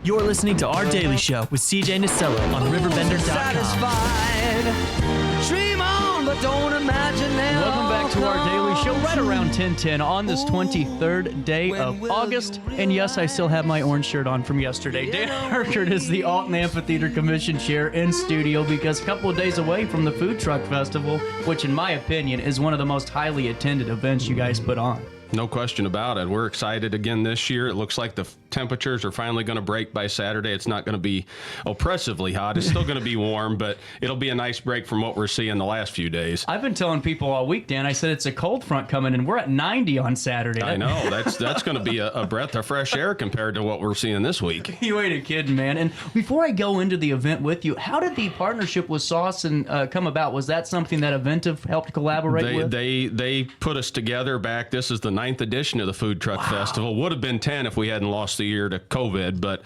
You're listening to Our Daily Show with CJ Nasello on RiverBender.com. Dream on, but don't imagine now. Welcome back to Our Daily Show right around 10:10 on this 23rd day of August. And yes, I still have my orange shirt on from yesterday. Dan Herkert is the Alton Amphitheater Commission Chair in studio because a couple of days away from the Food Truck Festival, which in my opinion is one of the most highly attended events you guys put on. No question about it. We're excited again this year. It looks like the temperatures are finally going to break by Saturday. It's not going to be oppressively hot. It's still going to be warm, but it'll be a nice break from what we're seeing the last few days. I've been telling people all week, Dan, I said it's a cold front coming, and we're at 90 on Saturday. I know. That's going to be a breath of fresh air compared to what we're seeing this week. You ain't a kidding, man. And before I go into the event with you, how did the partnership with Sauce and come about? Was that something that Eventive helped collaborate with? They put us together back. This is the 9th edition of the Food Truck Festival. Would have been 10 if we hadn't lost the year to COVID, but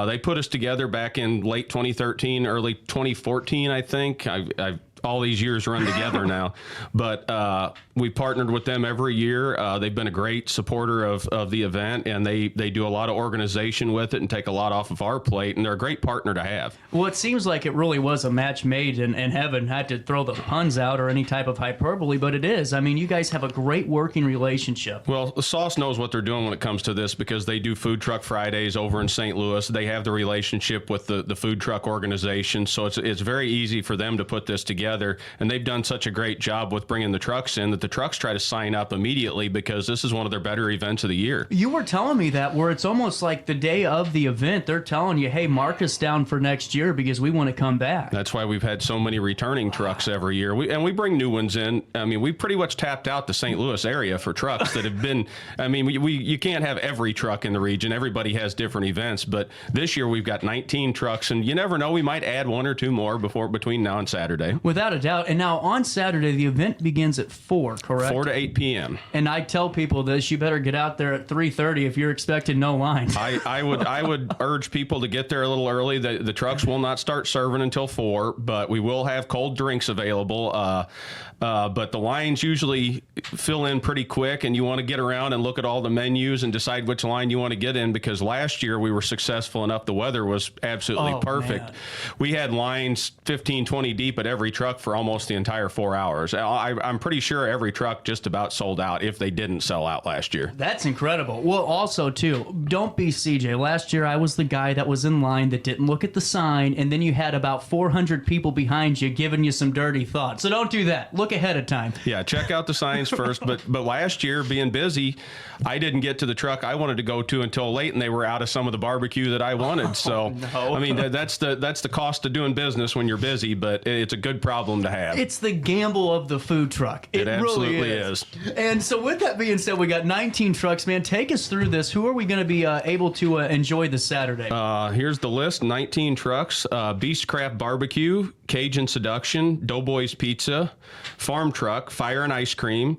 they put us together back in late 2013, early 2014, I think. I've all these years run together now, but we partnered with them every year. They've been a great supporter of the event, and they do a lot of organization with it and take a lot off of our plate, and they're a great partner to have. Well, it seems like it really was a match made in heaven. Had to throw the puns out or any type of hyperbole, but it is. I mean, you guys have a great working relationship. Well, the Sauce knows what they're doing when it comes to this because they do Food Truck Fridays over in St. Louis. They have the relationship with the food truck organization, so it's very easy for them to put this together. And they've done such a great job with bringing the trucks in that the trucks try to sign up immediately because this is one of their better events of the year. You were telling me that where it's almost like the day of the event, they're telling you, hey, mark us down for next year because we want to come back. That's why we've had so many returning trucks every year. We bring new ones in. I mean, we pretty much tapped out the St. Louis area for trucks that have been, I mean, you can't have every truck in the region. Everybody has different events, but this year we've got 19 trucks, and you never know, we might add one or two more between now and Saturday. Without a doubt. And now on Saturday, the event begins at 4, correct? 4 to 8 p.m. And I tell people this, you better get out there at 3:30 if you're expecting no lines. I would urge people to get there a little early. The trucks will not start serving until 4, but we will have cold drinks available. But the lines usually fill in pretty quick, and you want to get around and look at all the menus and decide which line you want to get in, because last year we were successful enough. The weather was absolutely perfect. Man. We had lines 15, 20 deep at every truck for almost the entire 4 hours. I'm pretty sure every truck just about sold out if they didn't sell out last year. That's incredible. Well, also, too, don't be CJ. Last year, I was the guy that was in line that didn't look at the sign, and then you had about 400 people behind you giving you some dirty thoughts. So don't do that. Look ahead of time. Yeah, check out the signs first. But last year, being busy, I didn't get to the truck I wanted to go to until late, and they were out of some of the barbecue that I wanted. So, no. I mean, that's the cost of doing business when you're busy, but it's a good problem to have. It's the gamble of the food truck. It absolutely really is. And so with that being said, we got 19 trucks, man. Take us through this. Who are we going to be able to enjoy this Saturday? Here's the list. 19 trucks. Beastcraft Barbecue, Cajun Seduction, Doughboys Pizza, Farm Truck, Fire and Ice Cream.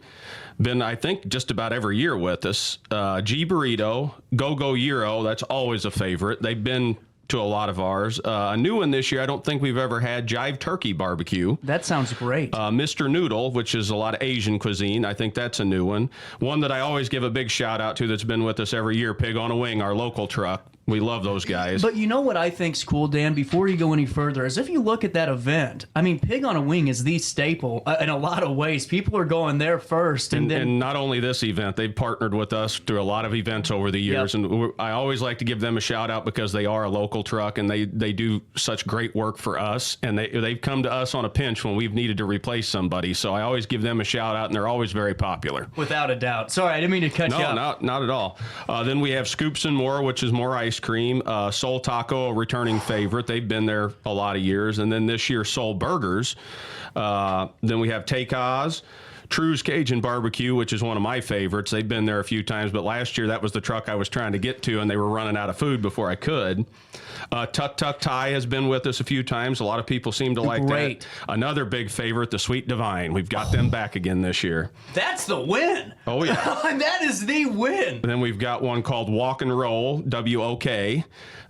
Been, I think, just about every year with us. G Burrito, Go-Go Gyro. That's always a favorite. They've been to a lot of ours. A new one this year, I don't think we've ever had, Jive Turkey Barbecue. That sounds great. Mr. Noodle, which is a lot of Asian cuisine. I think that's a new one. One that I always give a big shout out to that's been with us every year, Pig on a Wing, our local truck. We love those guys. But you know what I think's cool, Dan, before you go any further, is if you look at that event, I mean, Pig on a Wing is the staple in a lot of ways. People are going there first. And not only this event, they've partnered with us through a lot of events over the years. Yep. And I always like to give them a shout out because they are a local truck and they do such great work for us. And they've come to us on a pinch when we've needed to replace somebody. So I always give them a shout out, and they're always very popular. Without a doubt. Sorry, I didn't mean to cut you off. No, not at all. Then we have Scoops and More, which is more ice cream. Soul Taco, a returning favorite. They've been there a lot of years. And then this year, Soul Burgers. Then we have Take Oz. True's Cajun Barbecue, which is one of my favorites. They've been there a few times, but last year that was the truck I was trying to get to, and they were running out of food before I could. Tuk Tuk Thai has been with us a few times. A lot of people seem to like that. Another big favorite, the Sweet Divine. We've got them back again this year. That's the win. Oh, yeah. That is the win. And then we've got one called Walk and Roll, WOK.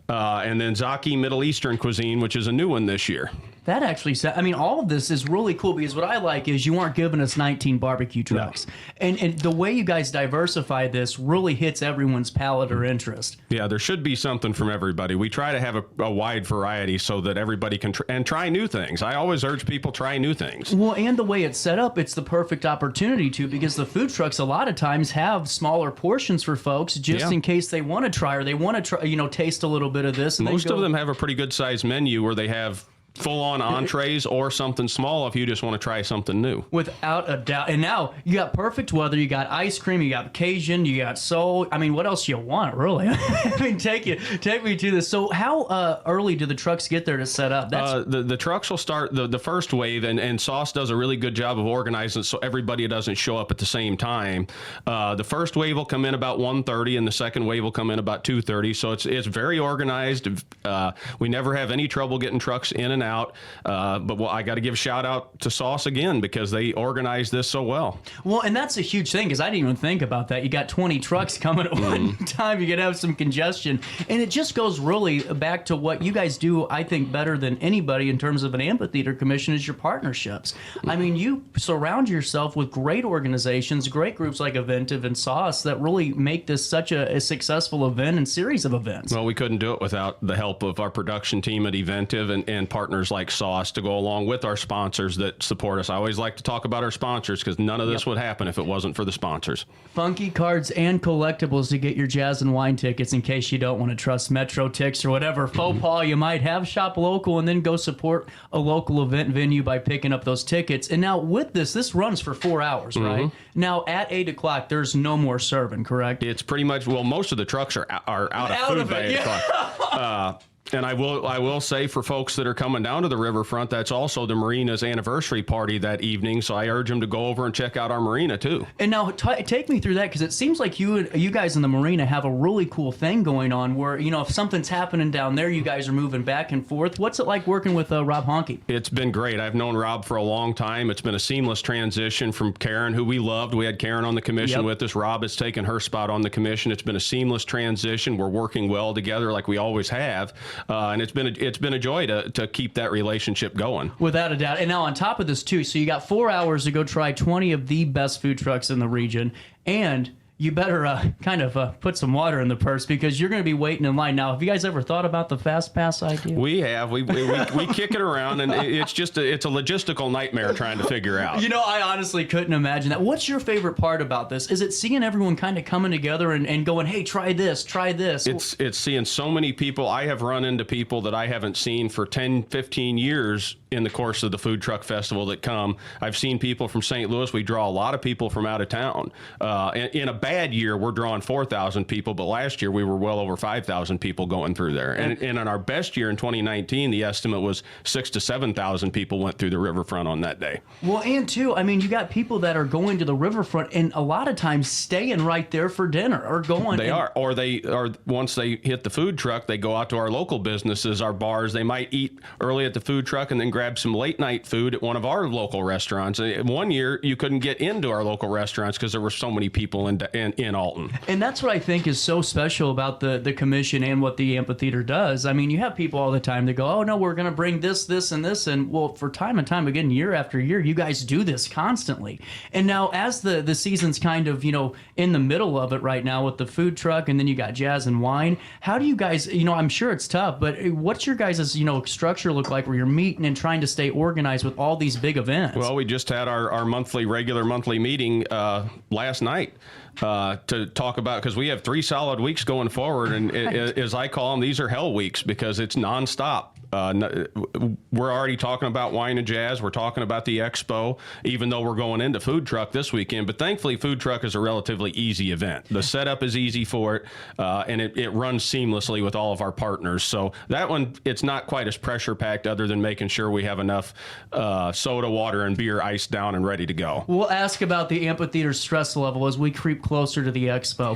and then Zaki Middle Eastern cuisine, which is a new one this year. That actually, I mean, all of this is really cool because what I like is you aren't giving us 19 barbecue trucks. No. And the way you guys diversify this really hits everyone's palate or interest. Yeah, there should be something from everybody. We try to have a wide variety so that everybody can try new things. I always urge people try new things. Well, and the way it's set up, it's the perfect opportunity to, because the food trucks a lot of times have smaller portions for folks just in case they want to try or they want to try, you know, taste a little bit of this. And most of them have a pretty good sized menu where they have full-on entrees or something small if you just want to try something new. Without a doubt. And now you got perfect weather. You got ice cream. You got Cajun. You got soul. I mean, what else you want, really? I mean, take me to this. So how early do the trucks get there to set up? The trucks will start the first wave, and Sauce does a really good job of organizing so everybody doesn't show up at the same time. The first wave will come in about 1:30, and the second wave will come in about 2:30. So it's very organized. We never have any trouble getting trucks in and out, but I got to give a shout out to Sauce again because they organized this so well. Well, and that's a huge thing because I didn't even think about that. You got 20 trucks coming at one time. You could have some congestion, and it just goes really back to what you guys do. I think better than anybody in terms of an amphitheater commission is your partnerships. I mean, you surround yourself with great organizations, great groups like Eventive and Sauce that really make this such a successful event and series of events. Well, we couldn't do it without the help of our production team at Eventive and partners like Sauce to go along with our sponsors that support us. I always like to talk about our sponsors because none of this would happen if it wasn't for the sponsors. Funky cards and collectibles to get your jazz and wine tickets in case you don't want to trust Metro Tix or whatever faux pas you might have. Shop local and then go support a local event venue by picking up those tickets. And now with this runs for 4 hours, right? Now at 8 o'clock, there's no more serving, correct? It's pretty much, well, most of the trucks are out of food by 8 o'clock. And I will say for folks that are coming down to the riverfront, that's also the marina's anniversary party that evening. So I urge them to go over and check out our marina too. And now take me through that because it seems like you guys in the marina have a really cool thing going on where, you know, if something's happening down there, you guys are moving back and forth. What's it like working with Rob Honke? It's been great. I've known Rob for a long time. It's been a seamless transition from Karen, who we loved. We had Karen on the commission with us. Rob has taken her spot on the commission. It's been a seamless transition. We're working well together like we always have. And it's been a joy to keep that relationship going. Without a doubt. And now on top of this too, so you got 4 hours to go try 20 of the best food trucks in the region, and you better put some water in the purse because you're going to be waiting in line. Now, have you guys ever thought about the Fast Pass idea? We have. We kick it around, and it's a logistical nightmare trying to figure out. You know, I honestly couldn't imagine that. What's your favorite part about this? Is it seeing everyone kind of coming together and going, hey, try this, try this? It's seeing so many people. I have run into people that I haven't seen for 10, 15 years in the course of the food truck festival that come. I've seen people from St. Louis. We draw a lot of people from out of town. In a bad year, we're drawing 4,000 people, but last year we were well over 5,000 people going through there. And in our best year in 2019, the estimate was 6,000 to 7,000 people went through the riverfront on that day. Well, and too, I mean, you got people that are going to the riverfront and a lot of times staying right there for dinner or going. Or once they hit the food truck, they go out to our local businesses, our bars. They might eat early at the food truck and then grab some late night food at one of our local restaurants. One year, you couldn't get into our local restaurants because there were so many people in Alton. And that's what I think is so special about the commission and what the amphitheater does. I mean, you have people all the time that go, oh, no, we're going to bring this, this, and this. And, well, for time and time again, year after year, you guys do this constantly. And now as the season's kind of, you know, in the middle of it right now with the food truck and then you got jazz and wine, how do you guys, you know, I'm sure it's tough, but what's your guys' structure look like where you're meeting and trying to stay organized with all these big events? Well, we just had our regular monthly meeting last night to talk about, because we have 3 solid weeks going forward, and as I call them, these are hell weeks because it's nonstop. We're already talking about wine and jazz. We're talking about the expo, even though we're going into food truck this weekend. But thankfully, food truck is a relatively easy event. The setup is easy for it, and it runs seamlessly with all of our partners. So that one, it's not quite as pressure packed, other than making sure we have enough soda, water, and beer iced down and ready to go. We'll ask about the amphitheater stress level as we creep closer to the expo.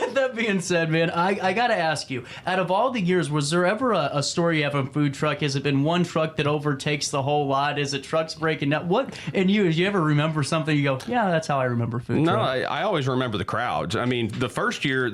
With that being said, man, I got to ask you, out of all the years, was there ever a story you have have a food truck? Has it been one truck that overtakes the whole lot? Is it trucks breaking down? What? And you ever remember something? You go, yeah, that's how I remember food No, truck. I always remember the crowds. I mean, the first year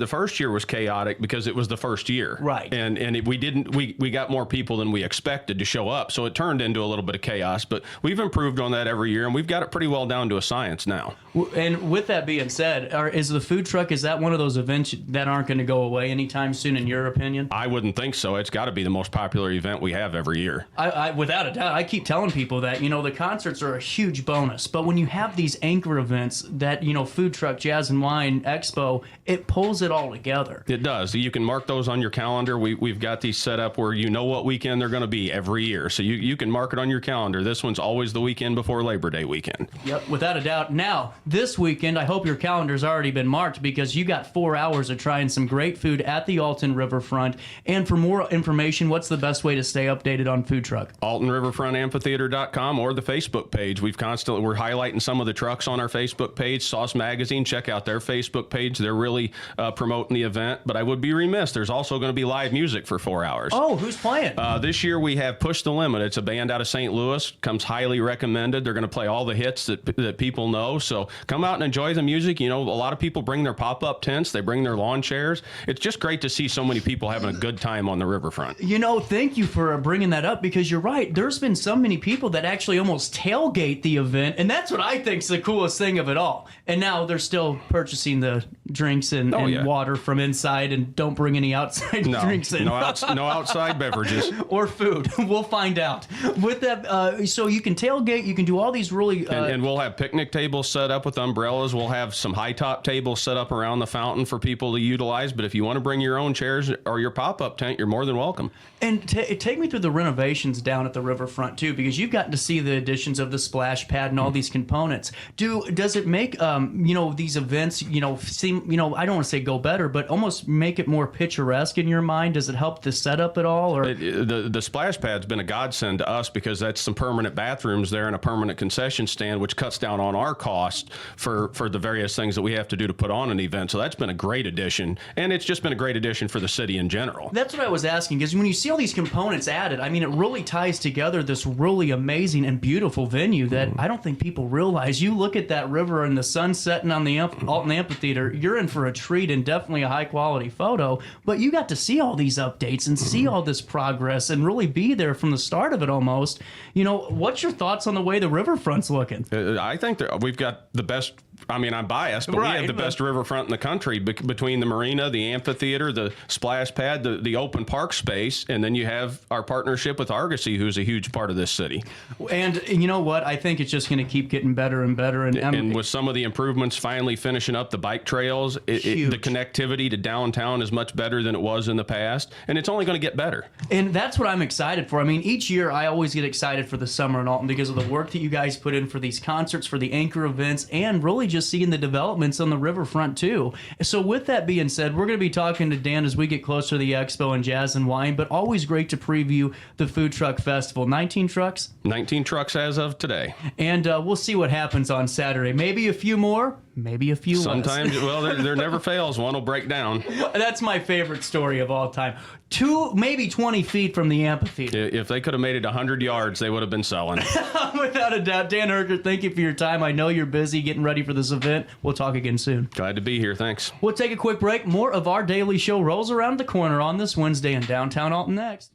was chaotic because it was the first year, Right. And we got more people than we expected to show up, so it turned into a little bit of chaos. But we've improved on that every year, and we've got it pretty well down to a science now. And with that being said, is the food truck, is that one of those events that aren't going to go away anytime soon, in your opinion? I wouldn't think so. It's got to be the most popular event we have every year. I without a doubt, I keep telling people that, the concerts are a huge bonus, but when you have these anchor events that, Food Truck, Jazz and Wine, Expo, it pulls it all together. It does. You can mark those on your calendar. We've got these set up where you know what weekend they're going to be every year. So you can mark it on your calendar. This one's always the weekend before Labor Day weekend. Yep, without a doubt. Now, this weekend, I hope your calendar's already been marked because you got 4 hours of trying some great food at the Alton Riverfront. And for more information, what's the best way to stay updated on food truck? AltonRiverFrontAmphitheater.com or the Facebook page. We're highlighting some of the trucks on our Facebook page. Sauce Magazine, check out their Facebook page. They're really promoting the event. But I would be remiss. There's also going to be live music for 4 hours. Oh, who's playing? This year we have Push the Limit. It's a band out of St. Louis. Comes highly recommended. They're going to play all the hits that people know. So come out and enjoy the music. A lot of people bring their pop-up tents. They bring their lawn chairs. It's just great to see so many people having a good time on the riverfront. Thank you for bringing that up because you're right. There's been so many people that actually almost tailgate the event, and that's what I think's the coolest thing of it all. And now they're still purchasing the drinks and water from inside, and don't bring any outside drinks in. No outside beverages. Or food. We'll find out. With that, so you can tailgate, you can do all these really... and we'll have picnic tables set up with umbrellas. We'll have some high-top tables set up around the fountain for people to utilize. But if you want to bring your own chairs or your pop-up tent, you're more than welcome. And take me through the renovations down at the riverfront, too, because you've gotten to see the additions of the splash pad and all these components. Does it make, these events, seem, I don't want to say go better, but almost make it more picturesque in your mind? Does it help the setup at all? Or the splash pad's been a godsend to us because that's some permanent bathrooms there and a permanent concession stand, which cuts down on our cost for the various things that we have to do to put on an event. So that's been a great addition, and it's just been a great addition for the city in general. That's what I was asking, because when you see all these components added, I mean, it really ties together this really amazing and beautiful venue that I don't think people realize. You look at that river and the sun setting on the Alton Amphitheater, you're in for a treat and definitely a high-quality photo, but you got to see all these updates and see all this progress and really be there from the start of it almost. What's your thoughts on the way the riverfront's looking? I think that we've got the best. I mean, I'm biased, but we have the best riverfront in the country between the marina, the amphitheater, the splash pad, the open park space, and then you have our partnership with Argosy, who's a huge part of this city. And you know what? I think it's just going to keep getting better and better. And with some of the improvements finally finishing up the bike trails, the connectivity to downtown is much better than it was in the past, and it's only going to get better. And that's what I'm excited for. I mean, each year I always get excited for the summer in Alton because of the work that you guys put in for these concerts, for the anchor events, and really just seeing the developments on the riverfront too. So with that being said, we're going to be talking to Dan as we get closer to the expo and Jazz and Wine, but always great to preview the Food Truck Festival. 19 trucks? 19 trucks as of today. And we'll see what happens on Saturday. Maybe a few more, maybe a few Sometimes, less. well, there never fails. One will break down. That's my favorite story of all time. Maybe 20 feet from the amphitheater. If they could have made it 100 yards, they would have been selling. Without a doubt. Dan Herkert, thank you for your time. I know you're busy getting ready for this event. We'll talk again soon. Glad to be here. Thanks. We'll take a quick break. More of our daily show rolls around the corner on this Wednesday in downtown Alton next.